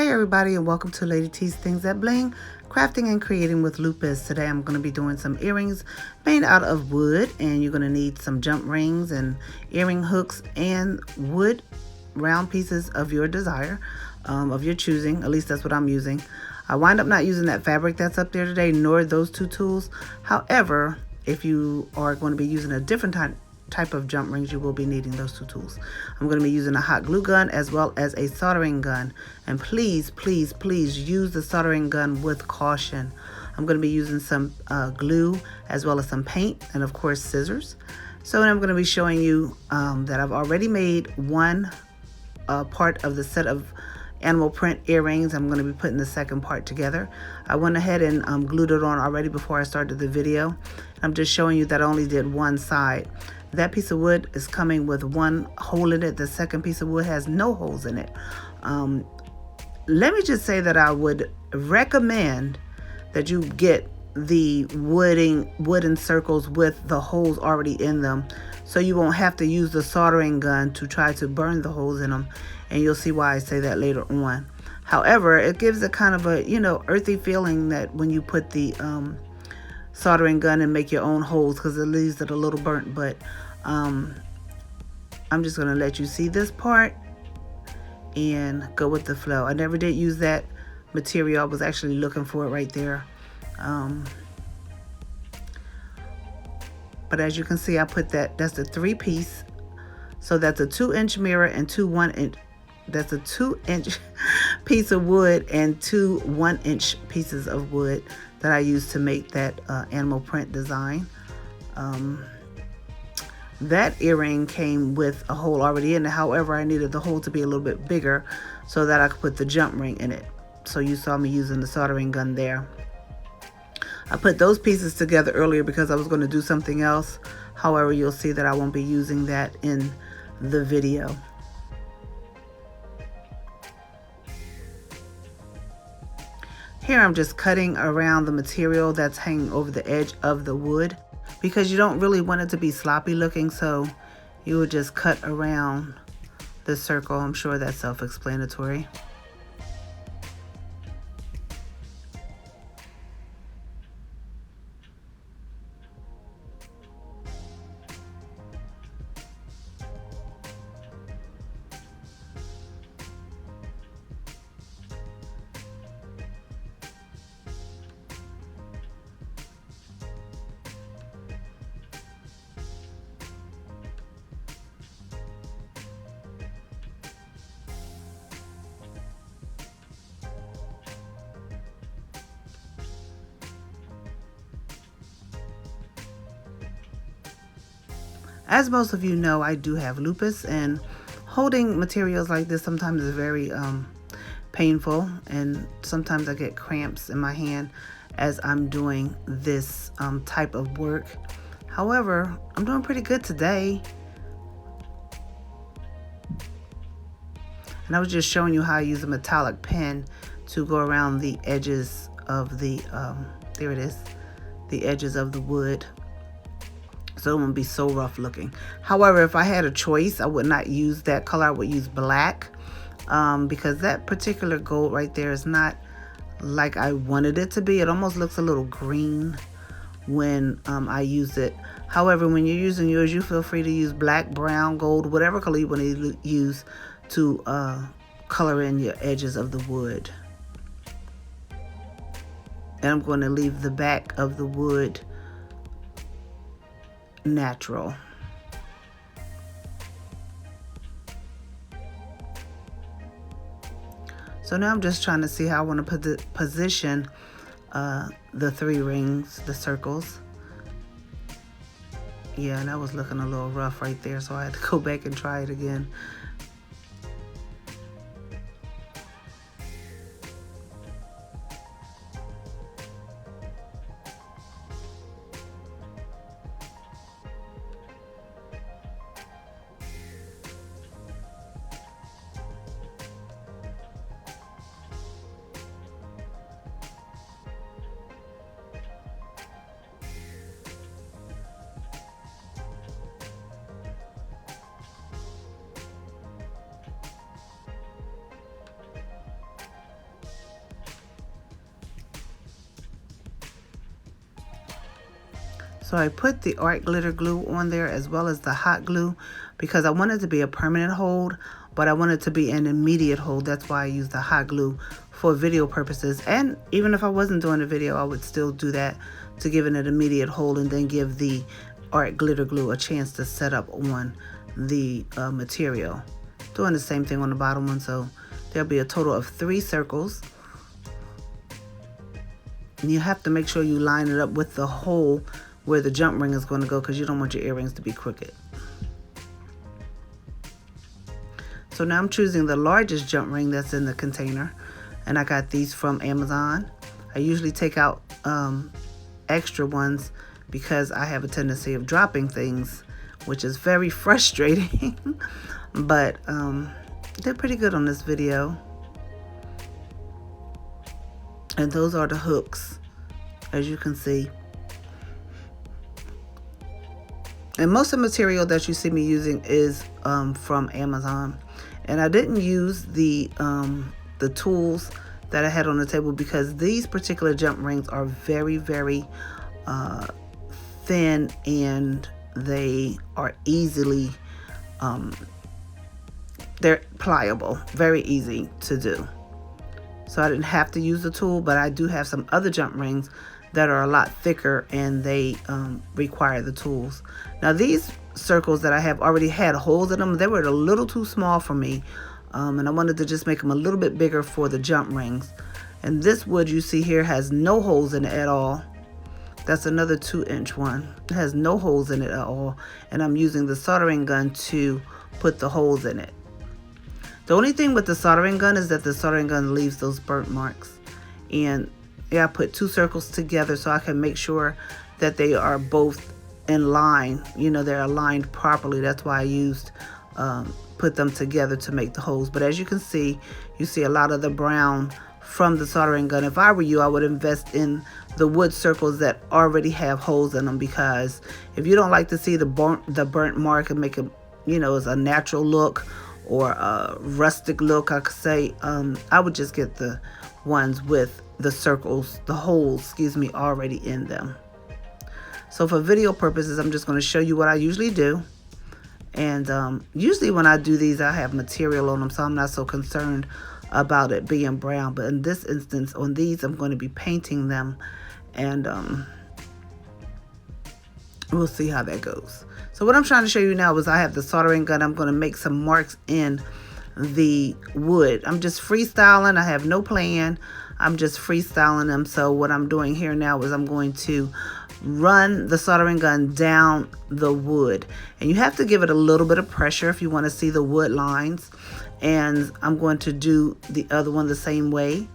Hey everybody, and welcome to Lady T's Things That Bling, crafting and creating with Lupus. Today I'm going to be doing some earrings made out of wood, and you're going to need some jump rings and earring hooks and wood round pieces of your desire, of your choosing. At least that's what I'm using. I wind up not using that fabric that's up there today, nor those two tools. However, if you are going to be using a different type of jump rings, you will be needing those two tools. I'm going to be using a hot glue gun as well as a soldering gun, and please use the soldering gun with caution. I'm going to be using some glue as well as some paint and of course scissors. So I'm going to be showing you that I've already made one part of the set of animal print earrings. I'm going to be putting the second part together. I went ahead and glued it on already before I started the video. I'm just showing you that I only did one side. That piece of wood is coming with one hole in it. The second piece of wood has no holes in it. Let me just say that I would recommend that you get the wooden circles with the holes already in them, so you won't have to use the soldering gun to try to burn the holes in them, and you'll see why I say that later on. However, it gives a kind of a, earthy feeling that when you put the soldering gun and make your own holes, because it leaves it a little burnt. But I'm just going to let you see this part and go with the flow. I never did use that material. I was actually looking for it right there. But as you can see, I put that's the 3-piece. So that's a 2-inch mirror and two 1-inch. That's a 2-inch piece of wood and two 1-inch pieces of wood that I used to make that animal print design. That earring came with a hole already in it. However, I needed the hole to be a little bit bigger so that I could put the jump ring in it. So you saw me using the soldering gun there. I put those pieces together earlier because I was going to do something else. However, you'll see that I won't be using that in the video. Here I'm just cutting around the material that's hanging over the edge of the wood, because you don't really want it to be sloppy looking, so you would just cut around the circle. I'm sure that's self-explanatory. As most of you know, I do have lupus, and holding materials like this sometimes is very painful, and sometimes I get cramps in my hand as I'm doing this type of work. However, I'm doing pretty good today. And I was just showing you how I use a metallic pen to go around the edges of the, there it is, the edges of the wood, so it won't be so rough looking. However, if I had a choice, I would not use that color. I would use black, because that particular gold right there is not like I wanted it to be. It almost looks a little green when I use it. However, when you're using yours, you feel free to use black, brown, gold, whatever color you want to use to color in your edges of the wood. And I'm going to leave the back of the wood natural. So now I'm just trying to see how I want to position the 3 rings, the circles. Yeah, and that was looking a little rough right there, so I had to go back and try it again. So I put the art glitter glue on there as well as the hot glue because I want it to be a permanent hold, but I want it to be an immediate hold. That's why I use the hot glue for video purposes. And even if I wasn't doing a video, I would still do that to give it an immediate hold and then give the art glitter glue a chance to set up on the material. Doing the same thing on the bottom one, so there'll be a total of 3 circles. And you have to make sure you line it up with the hole where the jump ring is going to go because you don't want your earrings to be crooked. So now I'm choosing the largest jump ring that's in the container, and I got these from Amazon. I usually take out extra ones because I have a tendency of dropping things, which is very frustrating. But they're pretty good on this video. And those are the hooks, as you can see. And most of the material that you see me using is from Amazon. And I didn't use the tools that I had on the table because these particular jump rings are very, very thin, and they are easily, they're pliable, very easy to do. So I didn't have to use the tool, but I do have some other jump rings that are a lot thicker and they require the tools. Now these circles that I have already had holes in them. They were a little too small for me, and I wanted to just make them a little bit bigger for the jump rings. And this wood you see here has no holes in it at all. That's another 2-inch one. It has no holes in it at all, and I'm using the soldering gun to put the holes in it. The only thing with the soldering gun is that the soldering gun leaves those burnt marks. And yeah, I put 2 circles together so I can make sure that they are both in line. You know, they're aligned properly. That's why I used, put them together to make the holes. But as you can see, you see a lot of the brown from the soldering gun. If I were you, I would invest in the wood circles that already have holes in them, because if you don't like to see the burnt mark and make it, you know, as a natural look or a rustic look, I could say, I would just get the ones with the circles, the holes, excuse me, already in them. So for video purposes, I'm just going to show you what I usually do. And usually when I do these, I have material on them, so I'm not so concerned about it being brown. But in this instance, on these, I'm going to be painting them, and we'll see how that goes. So what I'm trying to show you now is I have the soldering gun. I'm going to make some marks in the wood. I'm just freestyling. I have no plan. I'm just freestyling them. So what I'm doing here now is I'm going to run the soldering gun down the wood. And you have to give it a little bit of pressure if you want to see the wood lines. And I'm going to do the other one the same way.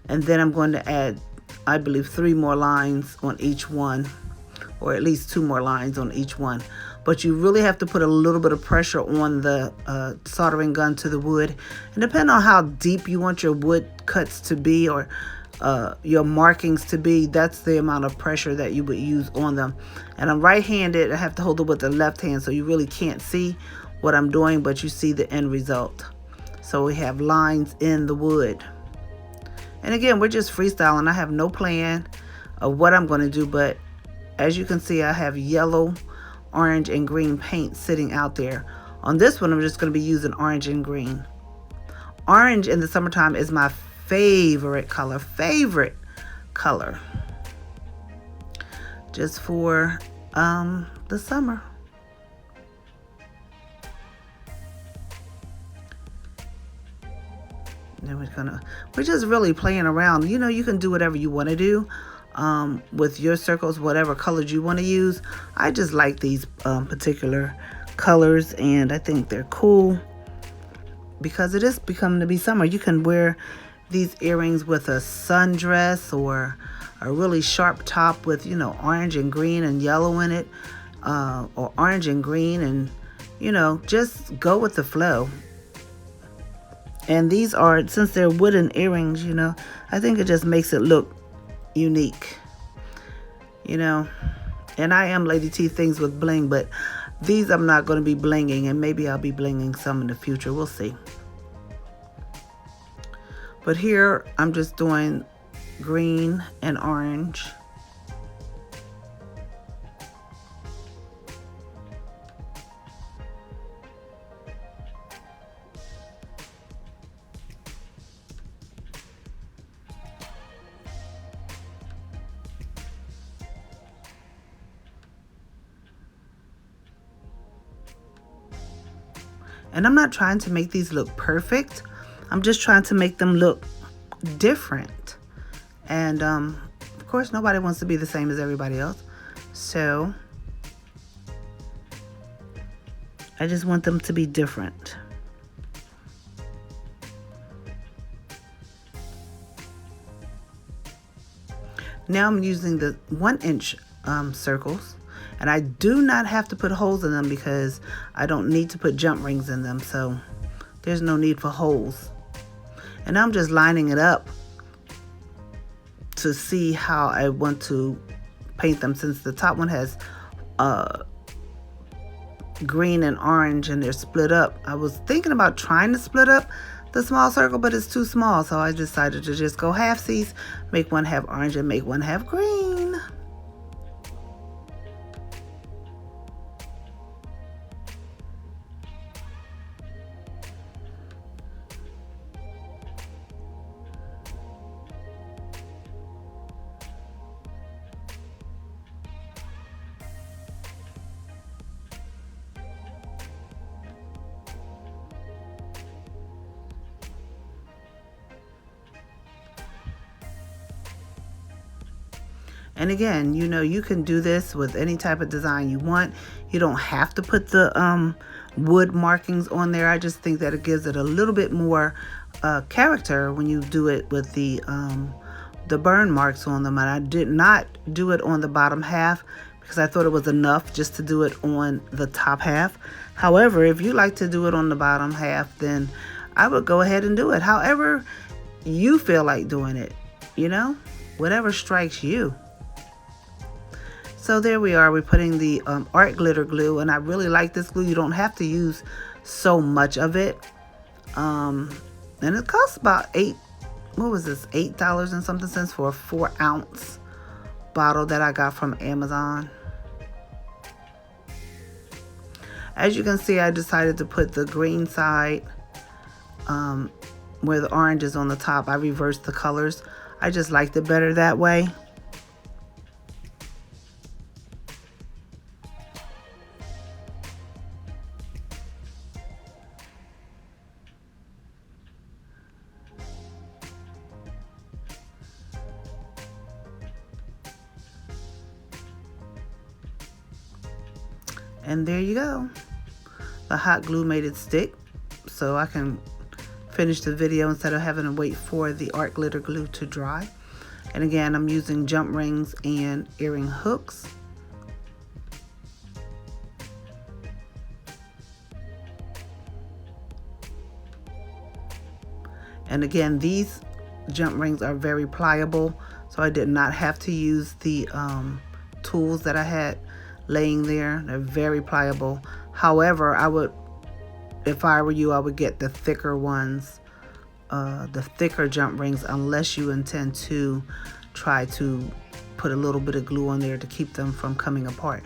And then I'm going to add, I believe, 3 more lines on each one, or at least 2 more lines on each one. But you really have to put a little bit of pressure on the soldering gun to the wood. And depending on how deep you want your wood cuts to be, or your markings to be, that's the amount of pressure that you would use on them. And I'm right-handed. I have to hold it with the left hand, so you really can't see what I'm doing, but you see the end result. So we have lines in the wood. And again, we're just freestyling. I have no plan of what I'm going to do, but as you can see, I have yellow, orange, and green paint sitting out there. On this one, I'm just going to be using orange and green. Orange in the summertime is my favorite color, just for the summer. Then we're just really playing around. You know, you can do whatever you want to do with your circles, whatever colors you want to use. I just like these particular colors, and I think they're cool because it is becoming to be summer. You can wear these earrings with a sundress or a really sharp top with, you know, orange and green and yellow in it, or orange and green, and, you know, just go with the flow. And these are, since they're wooden earrings, you know, I think it just makes it look unique, you know. And I am Lady T Things with Bling, but these I'm not going to be blinging, and maybe I'll be blinging some in the future. We'll see. But here I'm just doing green and orange. And I'm not trying to make these look perfect. I'm just trying to make them look different. And of course, nobody wants to be the same as everybody else. So I just want them to be different. Now I'm using the 1-inch circles, and I do not have to put holes in them because I don't need to put jump rings in them, so there's no need for holes. And I'm just lining it up to see how I want to paint them, since the top one has green and orange and they're split up. I was thinking about trying to split up the small circle, but it's too small, so I decided to just go halfsies, make one have orange and make one have green. And again, you know, you can do this with any type of design you want. You don't have to put the wood markings on there. I just think that it gives it a little bit more character when you do it with the burn marks on them. And I did not do it on the bottom half because I thought it was enough just to do it on the top half. However, if you like to do it on the bottom half, then I would go ahead and do it however you feel like doing it, you know, whatever strikes you. So there we are. We're putting the art glitter glue, and I really like this glue. You don't have to use so much of it. And it costs about $8 and something cents for a 4-ounce bottle that I got from Amazon. As you can see, I decided to put the green side where the orange is on the top. I reversed the colors. I just liked it better that way. And there you go. The hot glue made it stick, so I can finish the video instead of having to wait for the art glitter glue to dry. And again, I'm using jump rings and earring hooks. And again, these jump rings are very pliable, so I did not have to use the tools that I had laying there. They're very pliable. However, I would, if I were you, I would get the thicker ones, the thicker jump rings, unless you intend to try to put a little bit of glue on there to keep them from coming apart.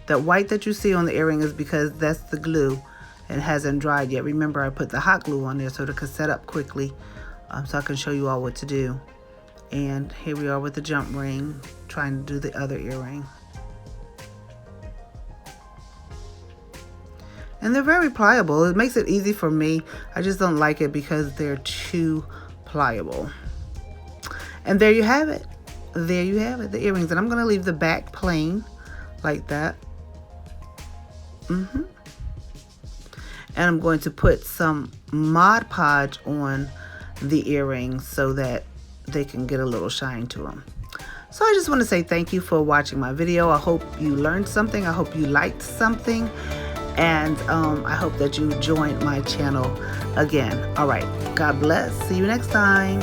That white that you see on the earring is because that's the glue and hasn't dried yet. Remember, I put the hot glue on there so it could set up quickly, so I can show you all what to do. And here we are with the jump ring, trying to do the other earring. And they're very pliable. It makes it easy for me. I just don't like it because they're too pliable. And there you have it. There you have it, the earrings. And I'm going to leave the back plain like that. And I'm going to put some Mod Podge on the earrings so that they can get a little shine to them. So I just want to say thank you for watching my video. I hope you learned something. I hope you liked something. And I hope that you joined my channel again. All right. God bless. See you next time.